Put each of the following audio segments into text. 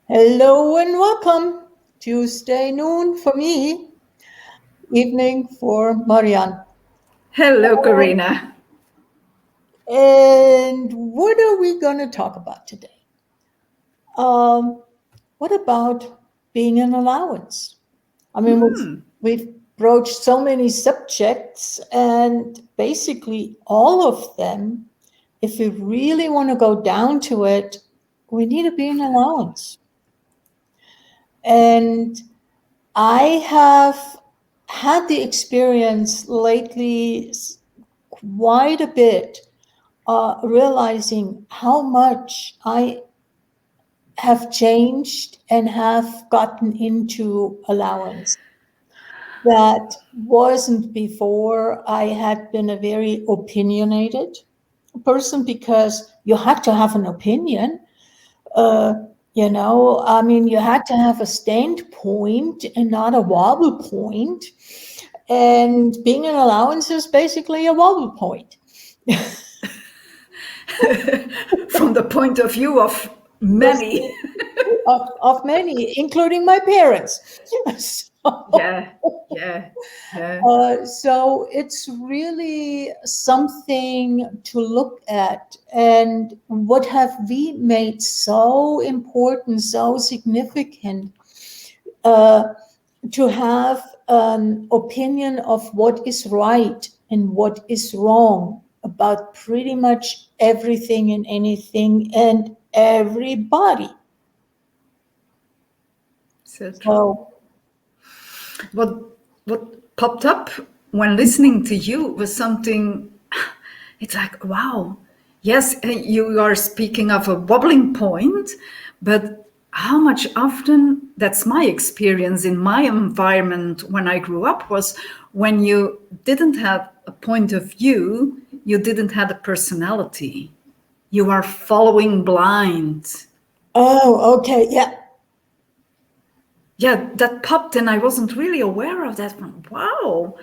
Hello and welcome. Tuesday noon for me, evening for Marianne. Hello, Karina. And what are we going to talk about today? Um, what about being an allowance? I mean, we've broached so many subjects, and basically all of them, if we really want to go down to it, we need to be an allowance. And I have had the experience lately quite a bit, realizing how much I have changed and have gotten into allowance. That wasn't before. I had been a very opinionated person because you had to have an opinion. Uh, I mean, you had to have a standpoint and not a wobble point. And being an allowance is basically a wobble point. From the point of view of many. of many, including my parents. So, Yeah, yeah, yeah. so it's really something to look at. And what have we made so important, so significant, uh, to have an opinion of what is right and what is wrong about pretty much everything and anything and everybody. So true. So, What what popped up when listening to you was something. It's like, wow. Yes, you are speaking of a wobbling point, but how much often, that's my experience in my environment when I grew up, was when you didn't have a point of view, you didn't have a personality. You are following blind. oh, okay, yeah, Yeah, that popped and I wasn't really aware of that one. Wow,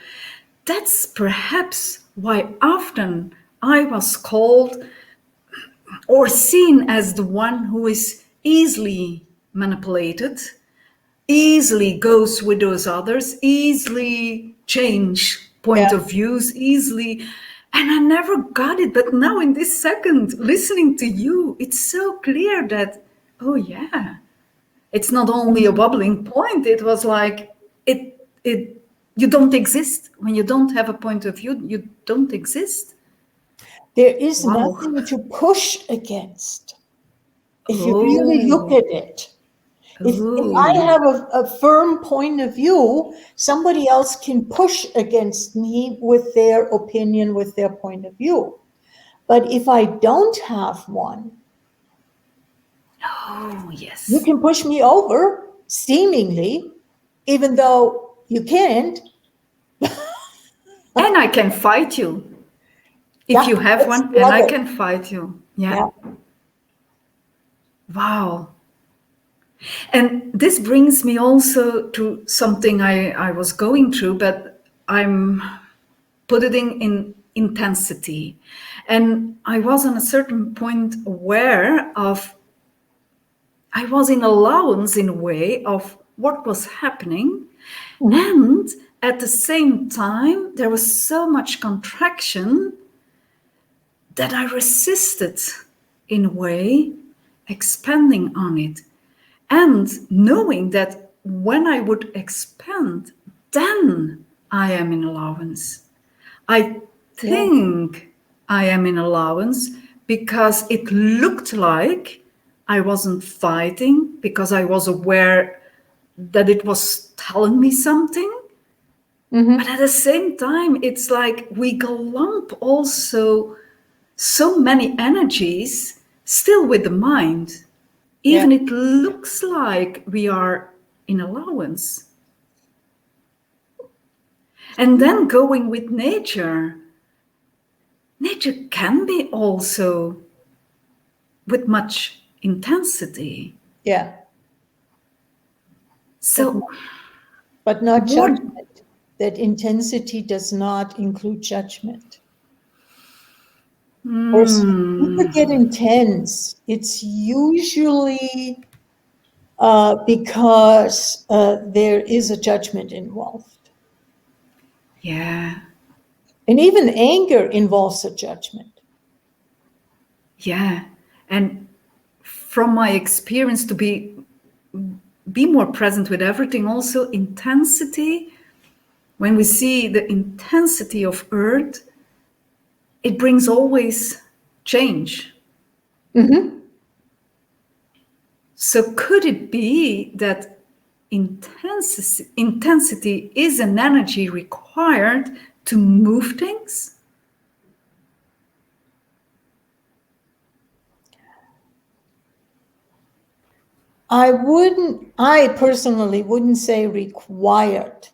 that's perhaps why often I was called or seen as the one who is easily manipulated, easily goes with those others, easily change yeah. point of views, easily. And I never got it. But now in this second, listening to you, it's so clear that, oh yeah, it's not only a wobbling point. It was like it you don't exist. When you don't have a point of view, you don't exist. There is Wow. nothing to push against if you really look Oh. at it. If I Oh. have a firm point of view, somebody else can push against me with their opinion, with their point of view. But if I don't have one, Oh, you yes. can push me over, seemingly, even though you can't. And I can fight you if Yeah, you have that's one, the and I other. can fight you. Yeah. Yeah. Wow. And this brings me also to something I was going through, but I'm putting in intensity. And I was on a certain point aware of, I was in allowance in a way of what was happening. Mhm. And at the same time, there was so much contraction that I resisted in a way, expanding on it. And knowing that when I would expand, then I am in allowance. I Yeah. think I am in allowance because it looked like I wasn't fighting, because I was aware that it was telling me something. But Hmm. at the same time, it's like we glump also so many energies still with the mind. Yeah. Even it looks like we are in allowance. And then going with nature. Nature can be also with much intensity. Yeah. But So, but not what? judgment. That intensity does not include judgment. Or people Hmm. get intense. It's usually because there is a judgment involved. Yeah. And even anger involves a judgment. Yeah. And from my experience, to be more present with everything, also intensity. When we see the intensity of earth, it brings always change. Mm-hmm. So could it be that intensity is an energy required to move things? I personally wouldn't say required,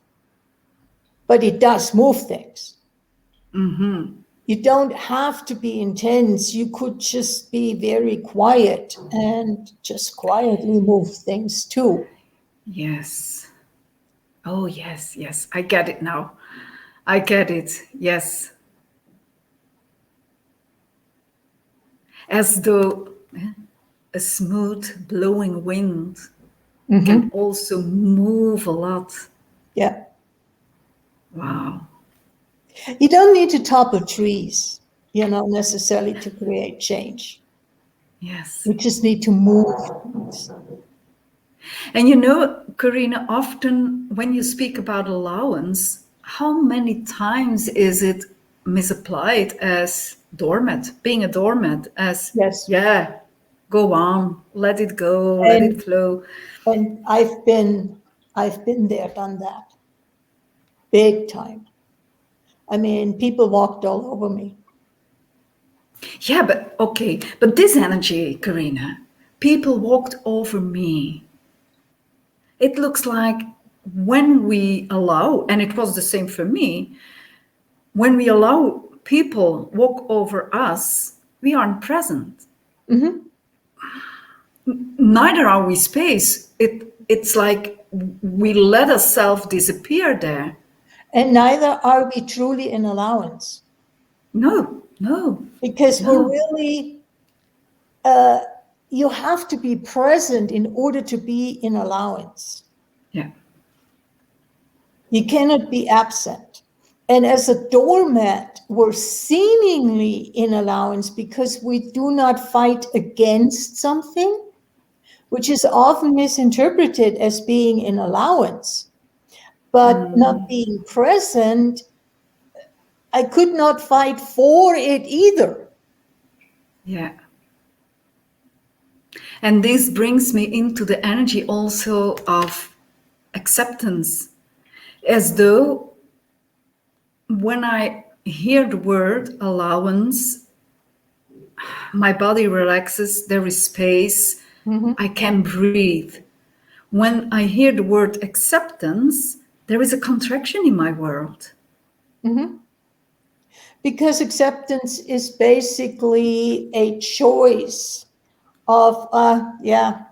but it does move things. Mm-hmm. You don't have to be intense. You could just be very quiet and just quietly move things too. Yes. Oh, yes, yes. I get it now. I get it. Yes. As though a smooth blowing wind Mm-hmm. can also move a lot. Yeah. Wow. You don't need to topple trees, necessarily to create change. Yes. You just need to move things. And you know, Karina, often when you speak about allowance, how many times is it misapplied as doormat, being a doormat, as, Yes. yeah, go on, let it go, let it And flow. and I've been there, done that. Big time. I mean, people walked all over me. Yeah, but okay, but this energy, Karina, people walked over me. It looks like when we allow, and it was the same for me, when we allow people walk over us, we aren't present. Mm-hmm. Neither are we space. It's like we let ourselves disappear there. And neither are we truly in allowance, No, no, because we're no. really, you have to be present in order to be in allowance. Yeah. You cannot be absent. And as a doormat, we're seemingly in allowance because we do not fight against something, which is often misinterpreted as being in allowance. But not being present, I could not fight for it either. Yeah. And this brings me into the energy also of acceptance, as though when I hear the word allowance, my body relaxes, there is space, Mhm. I can breathe. When I hear the word acceptance, there is a contraction in my world. Mhm. Because acceptance is basically a choice of, yeah,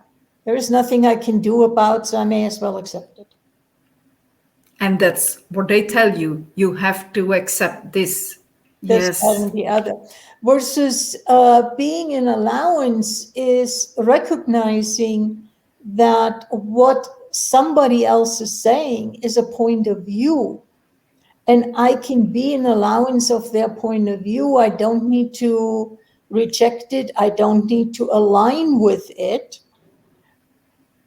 there is nothing I can do about, so I may as well accept it. And that's what they tell you. You have to accept this. This, that, Yes. and the other. Versus being in allowance is recognizing that what somebody else is saying is a point of view. And I can be in allowance of their point of view. I don't need to reject it. I don't need to align with it.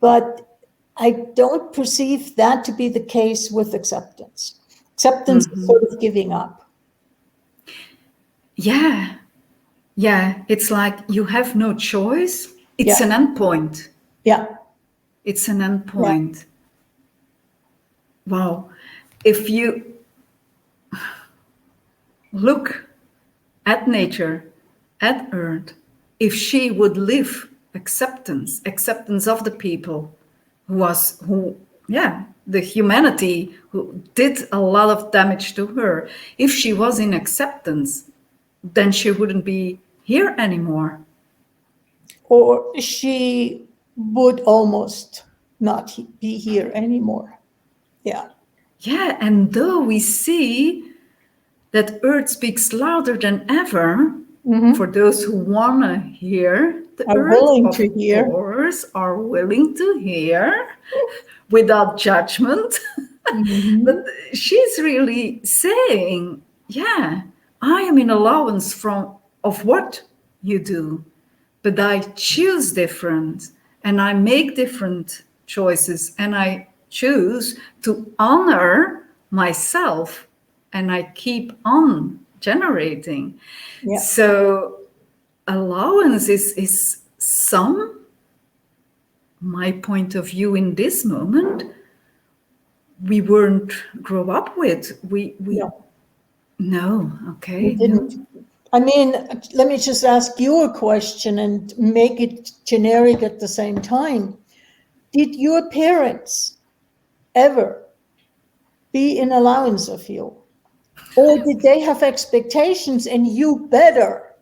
But I don't perceive that to be the case with acceptance. Acceptance is sort of giving up. Yeah. Yeah. It's like you have no choice. It's Yeah, an endpoint. yeah, It's an yeah. endpoint. Wow. If you look at nature, at earth, if she would live acceptance of the people yeah, the humanity who did a lot of damage to her, if she was in acceptance, then she wouldn't be here anymore. Or she would almost not be here anymore. Yeah. Yeah, and though we see that earth speaks louder than ever, for Mm-hmm. those who wanna hear the Are earth, willing of to hear. course, are willing to hear without judgment. Hmm. But she's really saying, yeah, I am in allowance from of what you do, but I choose different and I make different choices and I choose to honor myself and I keep on generating. Yeah. So allowance is some my point of view in this moment we weren't grow up with. We No, no, we okay, didn't. no. I mean, let me just ask you a question and make it generic at the same time. Did your parents ever be in allowance of you? Or did they have expectations and you better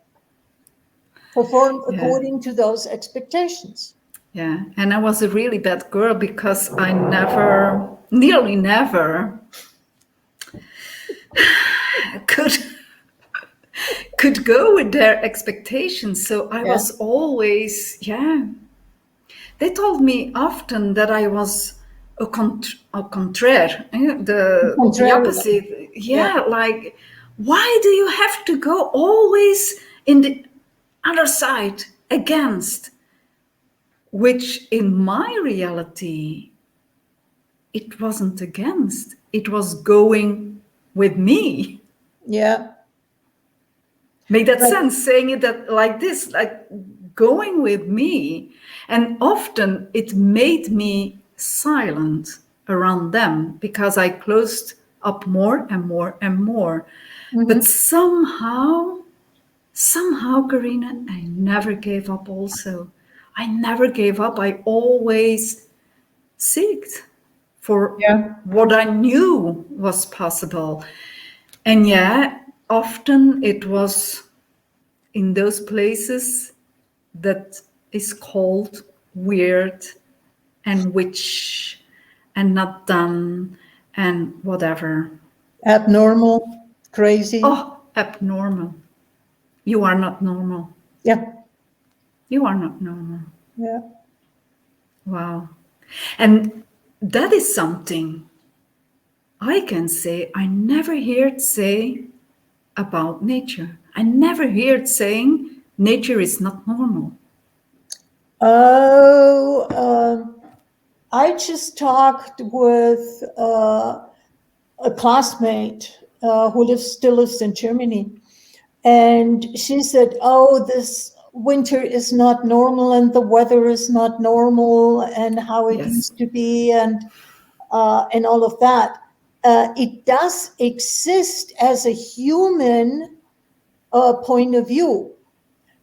perform Yeah, according to those expectations? yeah. And I was a really bad girl because I never, nearly never could could go with their expectations. So I Yeah. was always, yeah. They told me often that I was a contraire, the Contrarian. opposite. Yeah. Yeah, like why do you have to go always in the other side against? Which in my reality, it wasn't against. It was going with me. Yeah. Make that But sense? Saying it that like this, like going with me. And often it made me silent around them because I closed up more and more and more. But mhm. somehow, Karina, I never gave up also. I never gave up. I always seeked for Yeah. what I knew was possible. And yeah, often it was in those places that is called weird and witch and not done and whatever. Abnormal, crazy. Oh, abnormal. You are not normal. Yeah. You are not normal. Yeah. Wow. And that is something I can say I never heard say about nature. I never heard saying nature is not normal. Oh, I just talked with a classmate who still lives in Germany, and she said, "Oh, this winter is not normal, and the weather is not normal, and how it Yes. used to be, and all of that." It does exist as a human point of view,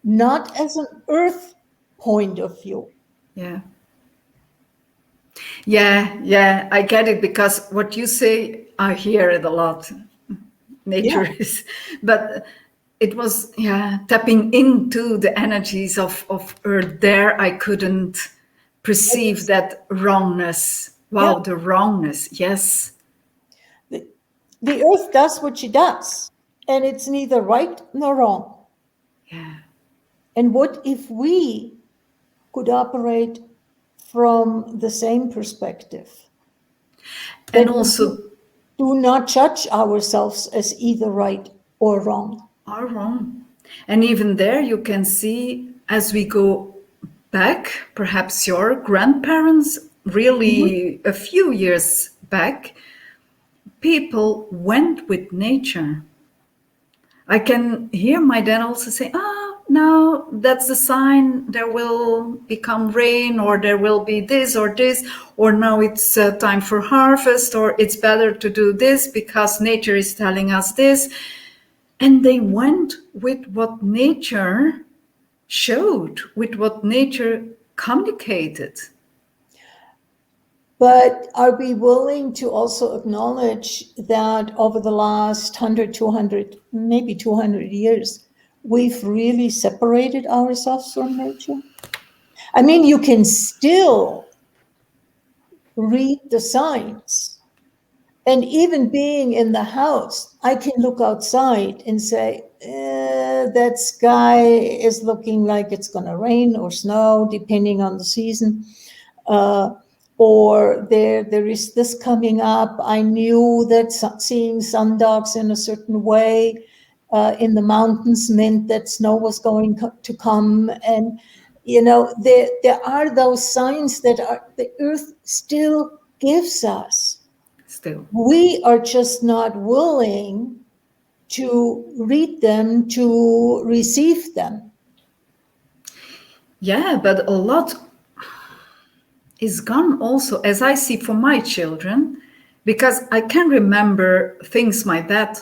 not as an Earth point of view. Yeah. Yeah, I get it because what you say, I hear it a lot. Yeah, Nature is, but it was, yeah, tapping into the energies of Earth. There, I couldn't perceive it's, that wrongness. yeah. Wow, the wrongness. Yes. The, the Earth does what she does, and it's neither right nor wrong. Yeah. And what if we could operate from the same perspective? And That we also, do not judge ourselves as either right or wrong. are wrong. And even there, you can see as we go back, perhaps your grandparents, Mhm. really a few years back, people went with nature. I can hear my dad also say, "Ah, now that's the sign there will become rain, or there will be this, or now it's time for harvest, or it's better to do this because nature is telling us this." And they went with what nature showed, with what nature communicated. But are we willing to also acknowledge that over the last 100, 200, maybe 200 years, we've really separated ourselves from nature? I mean, you can still read the signs. And even being in the house, I can look outside and say, that sky is looking like it's going to rain or snow, depending on the season. Uh, or there is this coming up. I knew that seeing sundogs in a certain way in the mountains meant that snow was going to come. And, there are those signs that the earth still gives us. Still. We are just not willing to read them, to receive them. Yeah, but a lot is gone also, as I see for my children, because I can remember things my dad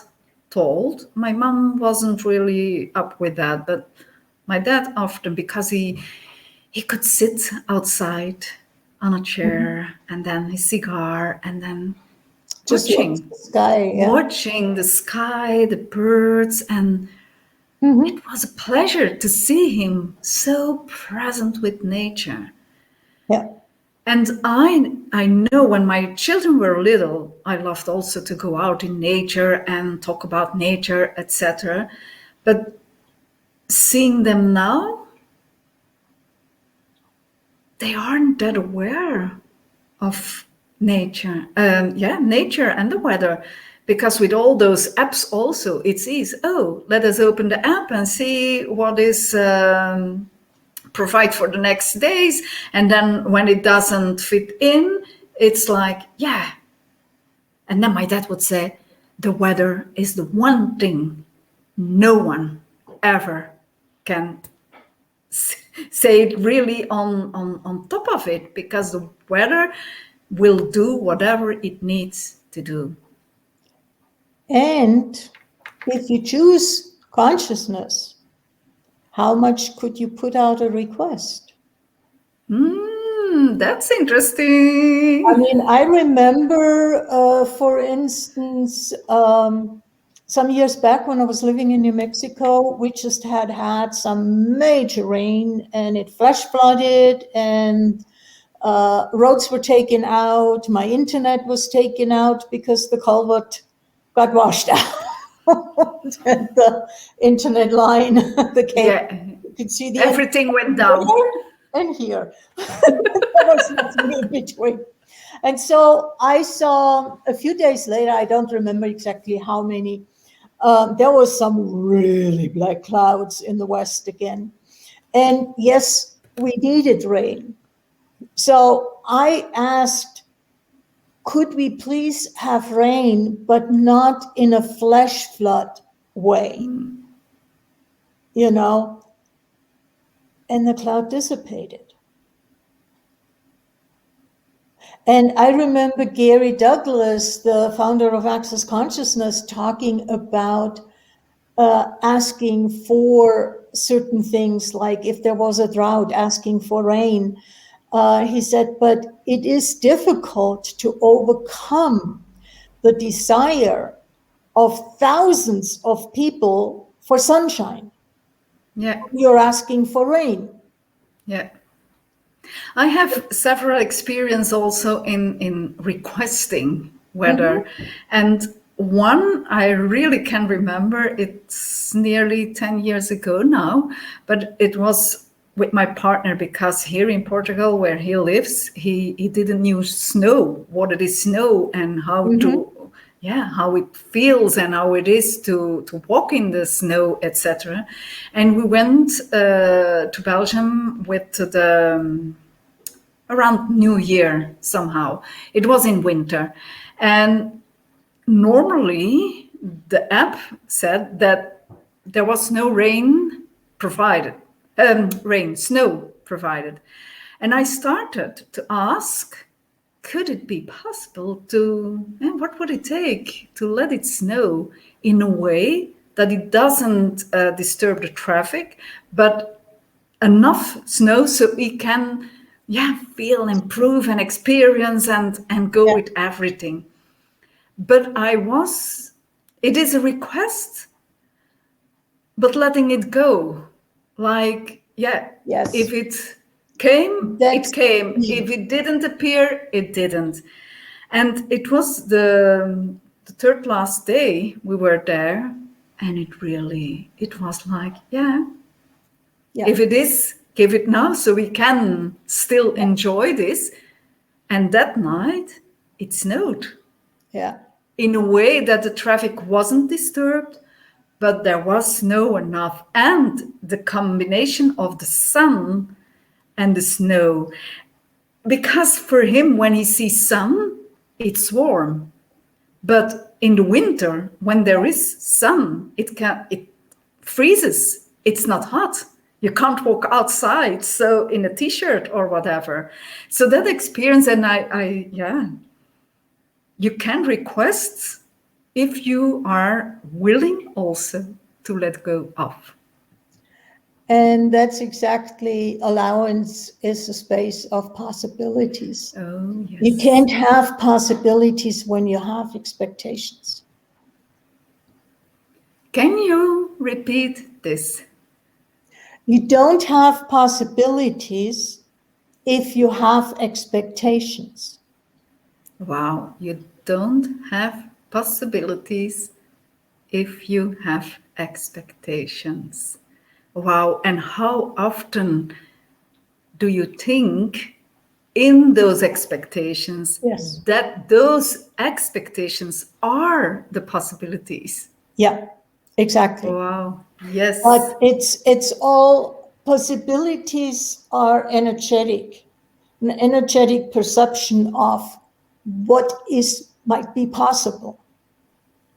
told. My mom wasn't really up with that, but my dad often, because he could sit outside on a Mhm. chair and then his cigar and then Just watch watching the sky, yeah. watching the sky, the birds, and it Hmm. was a pleasure to see him so present with nature. Yeah. And I know when my children were little, I loved also to go out in nature and talk about nature, etc. But seeing them now, they aren't that aware of nature. Yeah, nature and the weather. Because with all those apps also, it's easy. Oh, let us open the app and see what is provide for the next days. And then when it doesn't fit in, it's like, yeah. And then my dad would say, the weather is the one thing no one ever can say it really on top of it, because the weather will do whatever it needs to do. And if you choose consciousness, how much could you put out a request? That's I interesting. mean, I remember, for instance, some years back when I was living in New Mexico, we just had some major rain and it flash flooded and roads were taken out. My internet was taken out because the culvert got washed out. And the internet line, the cable, Yeah, you could see the end everything went down. there and here. There was nothing in between. And so I saw a few days later, I don't remember exactly how many, there was some really black clouds in the west again. And yes, we needed rain. So I asked, could we please have rain, but not in a flash flood way, you know? And the cloud dissipated. And I remember Gary Douglas, the founder of Access Consciousness, talking about asking for certain things, like if there was a drought, asking for rain. He said, but it is difficult to overcome the desire of thousands of people for sunshine. Yeah, You're asking for rain. yeah. I have several experience also in requesting weather, Mm-hmm. and one I really can remember. It's nearly 10 years ago now, but it was with my partner, because here in Portugal, where he lives, he didn't know snow, what it is snow, and how Mm-hmm. to, yeah, how it feels and how it is to walk in the snow, etc. And we went to Belgium with the around New Year somehow. It was in winter. And normally the app said that there was no rain provided, snow provided. And I started to ask, could it be possible to, what would it take to let it snow in a way that it doesn't disturb the traffic, but enough snow so we can, yeah, feel, improve and experience and go Yeah. with everything. But it is a request, but letting it go. Like, yeah, Yes. if it came, it That's came. key. If it didn't appear, it didn't. And it was the third last day we were there. And it was like, yeah, Yeah. if it is, give it now so we can still enjoy this. And that night, it snowed Yeah. in a way that the traffic wasn't disturbed, but there was snow enough. And the combination of the sun and the snow, because for him, when he sees sun, it's warm. But in the winter, when there is sun, it freezes. It's not hot. You can't walk outside, so in a t-shirt or whatever. So that experience, and yeah, you can request if you are willing also to let go of. And that's exactly, allowance is a space of possibilities. Oh, You yes. can't have possibilities when you have expectations. Can you repeat this? You don't have possibilities if you have expectations. Wow, you don't have possibilities if you have expectations. Wow, and how often do you think in those expectations Yes. that those expectations are the possibilities? Yeah, exactly. Wow, yes, But it's all, possibilities are energetic, an energetic perception of what is might be possible.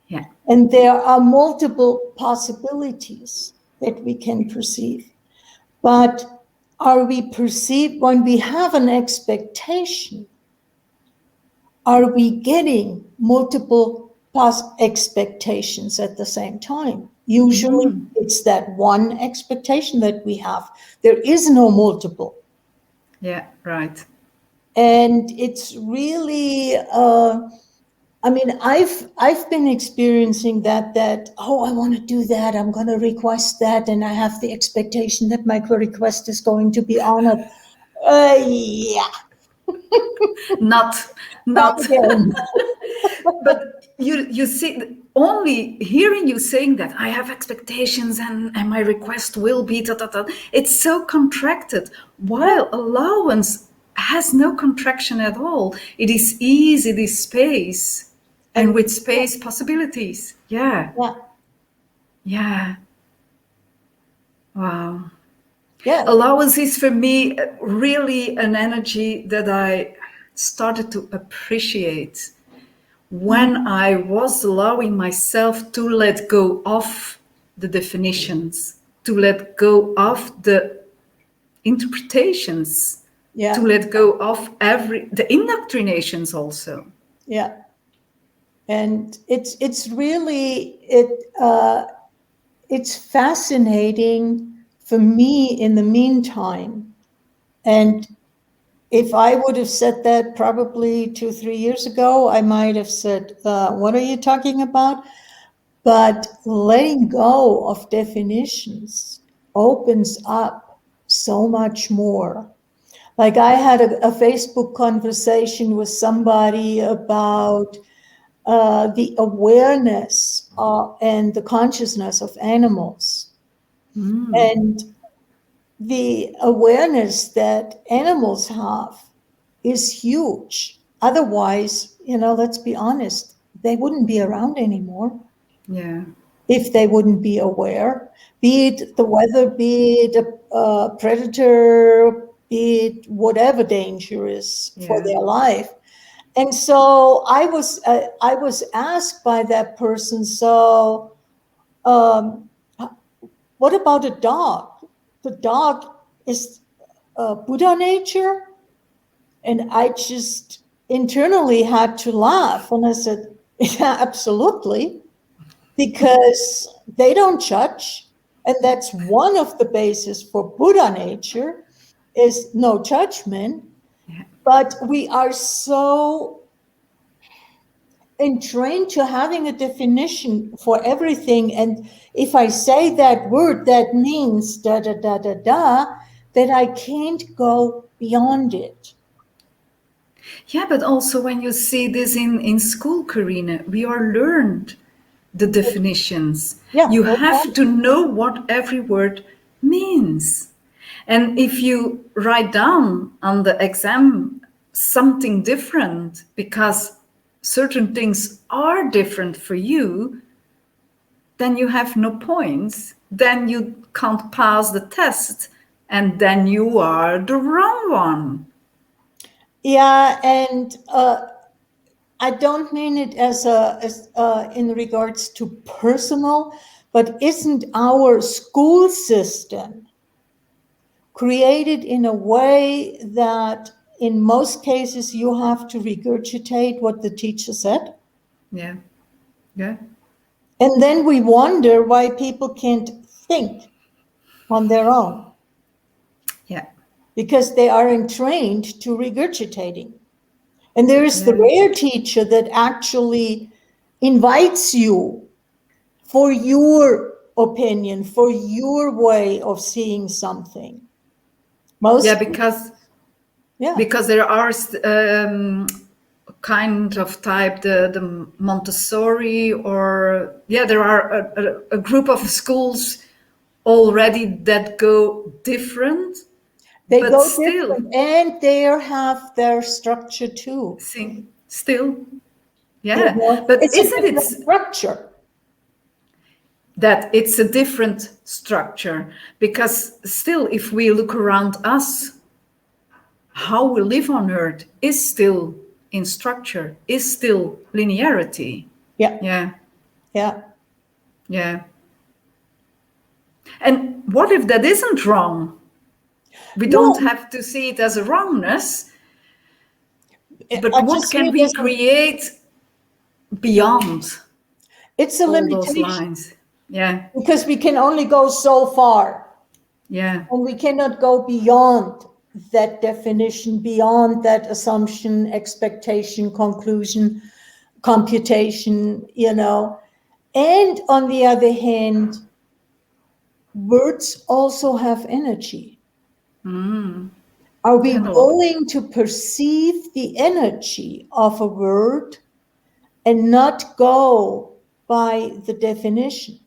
yeah, And there are multiple possibilities that we can perceive. But are we perceived when we have an expectation? Are we getting multiple expectations at the same time? Usually it's that one expectation that we have. There is no multiple. yeah, right. And it's really, I mean, I've been experiencing that, oh, I want to do that, I'm going to request that, and I have the expectation that my request is going to be honored. Yeah, Not, not not. again. But you see, only hearing you saying that I have expectations and my request will be da, da, da, it's so contracted, Yeah, while allowance has no contraction at all. It is ease, it is space, and and with space possibilities. Yeah, yeah, yeah. Wow. yeah, Allowance is for me really an energy that I started to appreciate when I was allowing myself to let go of the definitions, to let go of the interpretations, to yeah, let go of the indoctrinations also. yeah. And it's really it's fascinating for me in the meantime. And if I would have said that probably 2, 3 years ago, I might have said, "What are you talking about?" But letting go of definitions opens up so much more. Like I had a Facebook conversation with somebody about the awareness and the consciousness of animals. And the awareness that animals have is huge. Otherwise, let's be honest, they wouldn't be around anymore Yeah, if they wouldn't be aware, be it the weather, be it a predator, be it whatever danger is for yeah. their life. And so I was asked by that person, so um, what about a dog? The dog is Buddha nature? And I just internally had to laugh. And I said, yeah, absolutely, because they don't judge. And that's one of the bases for Buddha nature is no judgment. But we are so entrained to having a definition for everything. And if I say that word, that means da da da da da, that I can't go beyond it. Yeah, but also when you see this in school, Karina, we are learned the definitions. Yeah, You no have to problem. know what every word means. And if you write down on the exam something different because certain things are different for you, then you have no points. Then you can't pass the test. And then you are the wrong one. Yeah, and I don't mean it as in regards to personal, but isn't our school system created in a way that in most cases you have to regurgitate what the teacher said? Yeah. Yeah. And then we wonder why people can't think on their own Yeah. because they aren't trained to regurgitating. And there is the Yeah. rare teacher that actually invites you for your opinion, for your way of seeing something. Yeah, Most, yeah, because there are kind of type the Montessori, or yeah, there are a group of schools already that go different, they but go still, different and they have their structure too. still, You yeah. know, But it's a isn't it different structure. that it's a different structure? Because still, if we look around us, how we live on earth is still in structure, is still linearity. Yeah, Yeah, yeah. yeah. And what if that isn't wrong? We don't No, have to see it as a wrongness, but I what just see can it we as a, create beyond it's a all those limitation lines? Yeah, because we can only go so far. yeah, And we cannot go beyond that definition, beyond that assumption, expectation, conclusion, computation, you know. And on the other hand, words also have energy. Are we and a lot. willing to perceive the energy of a word and not go by the definition?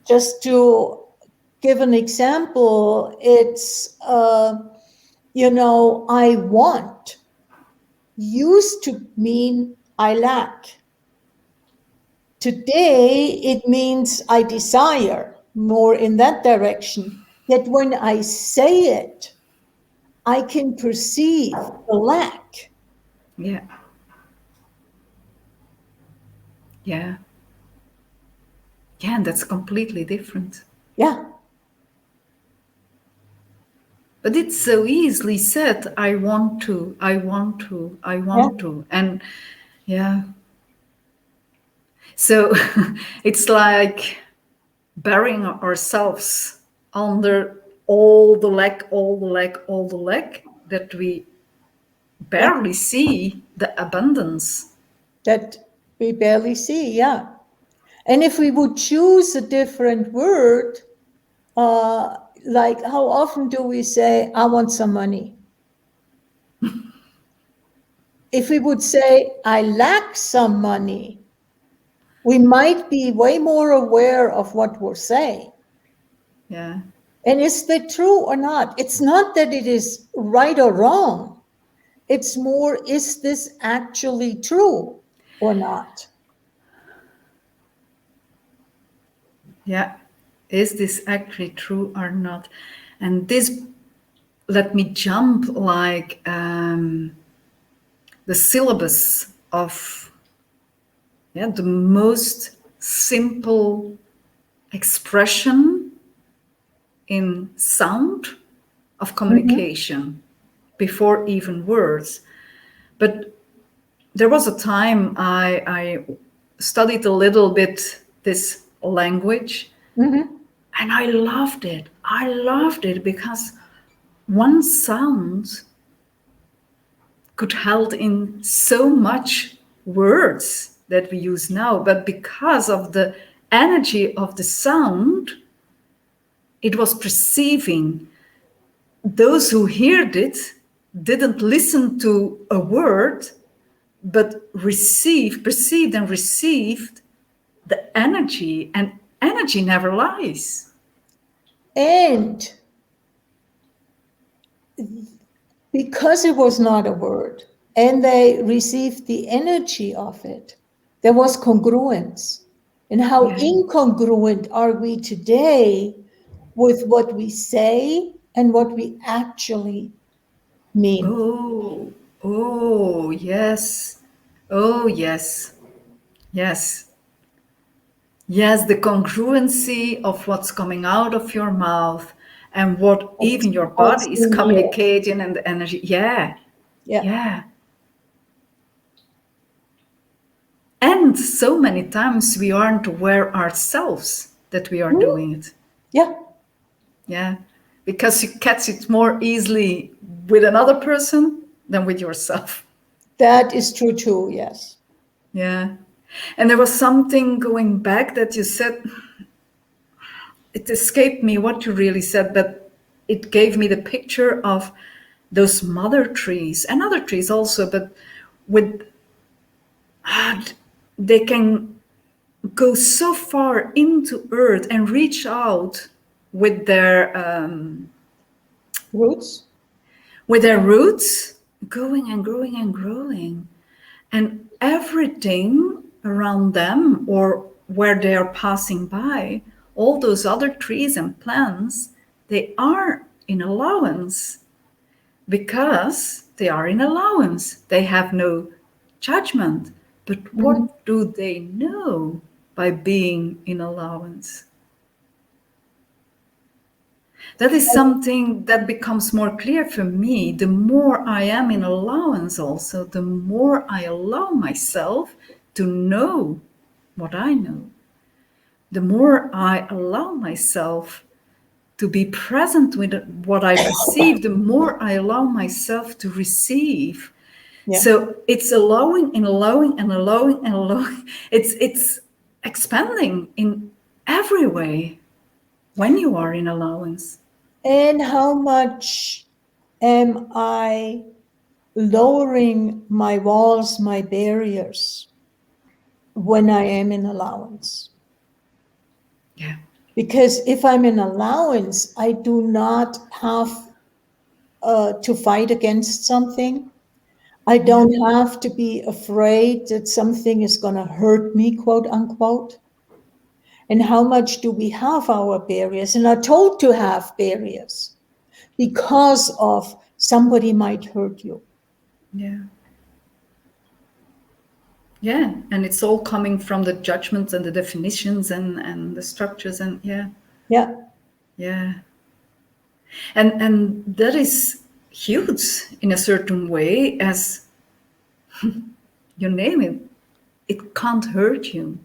Just to give an example, it's, I want used to mean I lack. Today, it means I desire more in that direction. Yet when I say it, I can perceive the lack. Yeah, yeah, yeah, and that's completely different. Yeah, But it's so easily said, I want to, I want to, I yeah, want to. And yeah, so it's like burying ourselves under all the lack, all the lack, all the lack, that we yeah. barely see the abundance. That we barely see. Yeah. And if we would choose a different word, uh, like how often do we say, I want some money? If we would say, I lack some money, we might be way more aware of what we're saying. Yeah, And is that true or not? It's not that it is right or wrong. It's more, is this actually true or not? yeah. Is this actually true or not? And this, let me jump like the syllabus of, yeah, the most simple expression in sound of Mhm. communication before even words. But there was a time I studied a little bit this language, Mhm. and I loved it. I loved it because one sound could hold in so much words that we use now, but because of the energy of the sound, it was perceiving. Those who heard it didn't listen to a word, but perceived and received the energy, and energy never lies. And because it was not a word and they received the energy of it, there was congruence. And how Yeah. incongruent are we today with what we say and what we actually mean? Oh, oh, yes. Oh, yes. Yes. Yes, the congruency of what's coming out of your mouth and what What's even your what's body is in here? communicating and the energy. Yeah. Yeah. Yeah. And so many times we aren't aware ourselves that we are Mhm. doing it. Yeah, Yeah. Because you catch it more easily with another person than with yourself. that is true too. Yes. Yeah. And there was something going back that you said, it escaped me what you really said, but it gave me the picture of those mother trees and other trees also, but with ah, they can go so far into earth and reach out with Roots. their roots, going and growing and growing, and everything around them or where they are passing by, all those other trees and plants, they are in allowance because they are in allowance. They have no judgment. But Mhm. what do they know by being in allowance? That is something that becomes more clear for me. The more I am in allowance, also, the more I allow myself to know what I know. The more I allow myself to be present with what I perceive, the more I allow myself to receive. Yeah. So it's allowing and allowing and allowing and allowing. It's expanding in every way when you are in allowance. And how much am I lowering my walls, my barriers when I am in allowance? Yeah. Because if I'm in allowance, I do not have to fight against something. I Yeah. don't have to be afraid that something is going to hurt me, quote unquote. And how much do we have our barriers and are told to have barriers because of somebody might hurt you? Yeah. Yeah. And it's all coming from the judgments and the definitions and the structures and yeah. Yeah. Yeah. And that is huge in a certain way, as you name it, it can't hurt you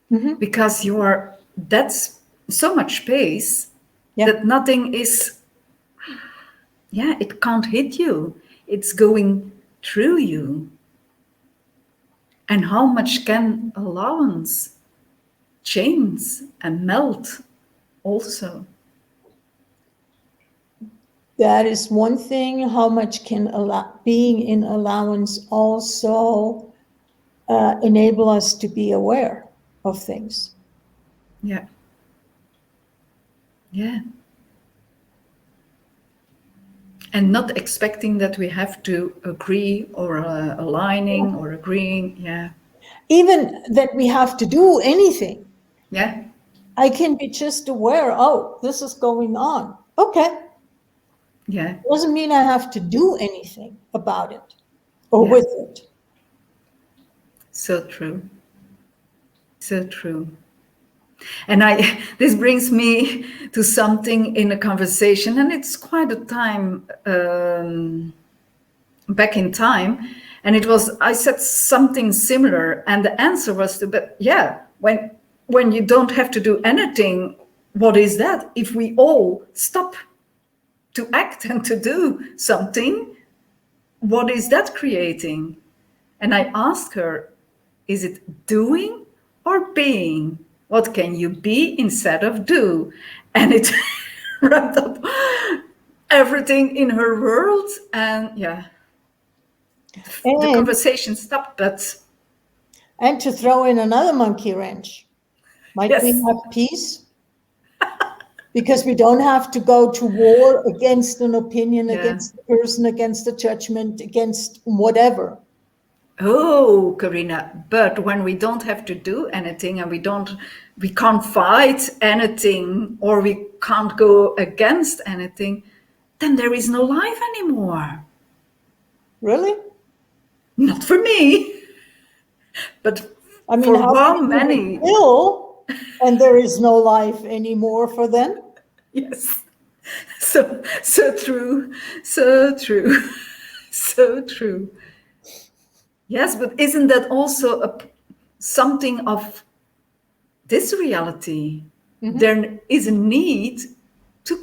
Hmm. because you are that's so much space Yeah. that nothing is, yeah, it can't hit you, it's going through you. And how much can allowance change and melt also? That is one thing. How much can being in allowance also enable us to be aware of things? Yeah. Yeah. And not expecting that we have to agree or aligning or agreeing. Yeah. Even that we have to do anything. Yeah. I can be just aware, oh, this is going on. Okay. Yeah. Doesn't mean I have to do anything about it or Yeah. with it. So true. So true. And I this brings me to something in a conversation, and it's quite a time back in time, and it was I said something similar, and the answer was to, but yeah, when you don't have to do anything, what is that? If we all stop to act and to do something, what is that creating? And I asked her, is it doing or being? What can you be instead of do? And it wrapped up everything in her world. And yeah, The And conversation stopped, but to throw in another monkey wrench, might we yes, have peace? Because we don't have to go to war against an opinion, yeah. against a person, against a judgment, against whatever. Oh, Karina, but when we don't have to do anything and we can't fight anything or we can't go against anything, then there is no life anymore. Really? Not for me, but I mean, for how how can you many? kill and there is no life anymore for them? Yes. So true. So true. So true. Yes, but isn't that also something of this reality? Mm-hmm. There is a need to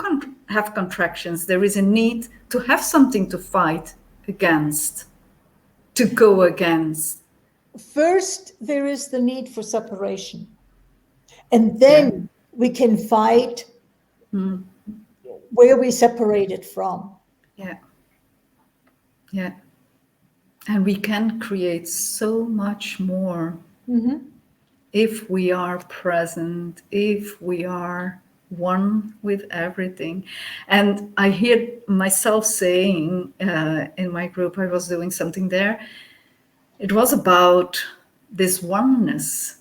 have contractions. There is a need to have something to fight against, to go against. First, there is the need for separation. And Yeah. then we can fight where we separated from. Yeah. Yeah. And we can create so much more Mm-hmm. if we are present, if we are one with everything. And I hear myself saying in my group, I was doing something there, it was about this oneness.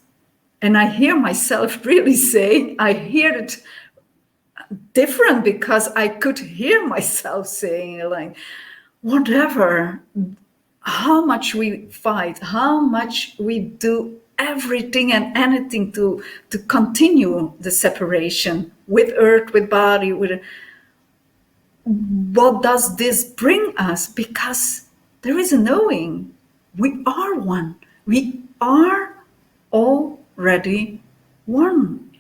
And I hear myself really saying, I hear it different because I could hear myself saying, like, whatever, how much we fight, how much we do everything and anything to continue the separation with earth, with body, with what does this bring us? Because there is a knowing we are one. We are already one.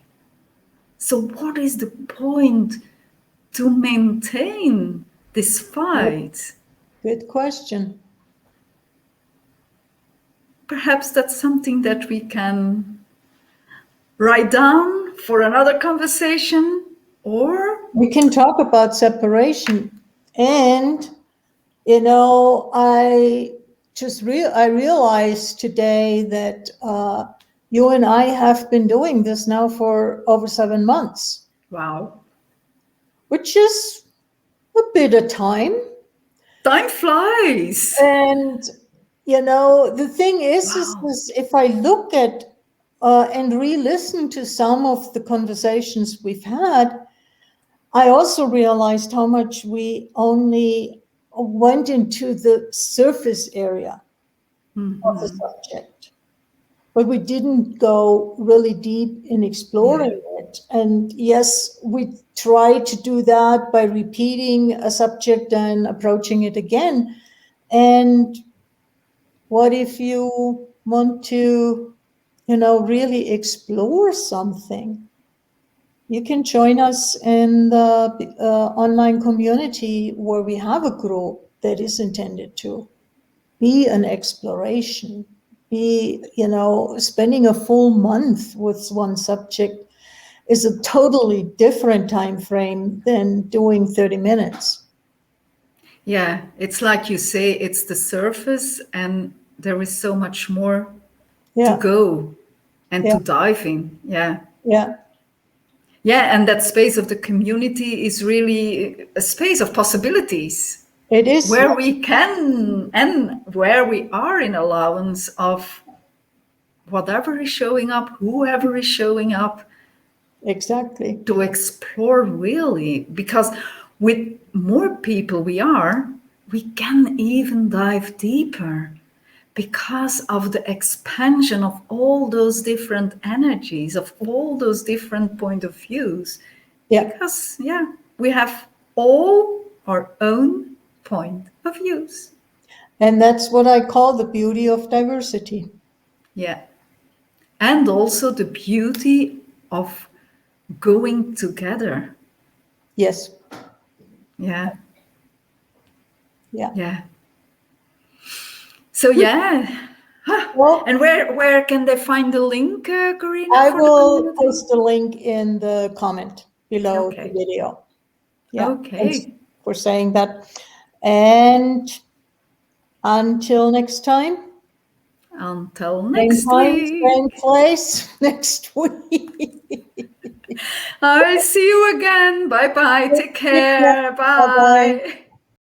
So what is the point to maintain this Good, fight? good question. Perhaps that's something that we can write down for another conversation, or We can talk about separation. And, I realized today that you and I have been doing this now for over 7 months, wow, which is a bit of time. time flies. And the thing Wow. is if I look at and re-listen to some of the conversations we've had, I also realized how much we only went into the surface area of the subject, but we didn't go really deep in Yeah. exploring it. And yes, we try to do that by repeating a subject and approaching it again. And what if you want to, really explore something? You can join us in the online community where we have a group that is intended to be an exploration, be, spending a full month with one subject is a totally different time frame than doing 30 minutes. Yeah, it's like you say, it's the surface, and there is so much more to Yeah, go and yeah, to dive in. Yeah. yeah. Yeah, and that space of the community is really a space of possibilities It is, where we can and where we are in allowance of whatever is showing up, whoever is showing up, exactly. to explore really. Because with more people we can even dive deeper because of the expansion of all those different energies, of all those different point of views. Yeah. Because, yeah, we have all our own point of views. And that's what I call the beauty of diversity. Yeah. And also the beauty of going together. Yes. Yeah. Yeah. Yeah. So, yeah. Huh. Well, And where can they find the link, Corina, I for the will community? post a link in the comment below the Okay. video. Yeah. Thanks Okay. for saying that. And Until next time, Until same next time, week. same place next week. I'll see you again. Bye bye. Take Take care. care. Bye bye. Bye.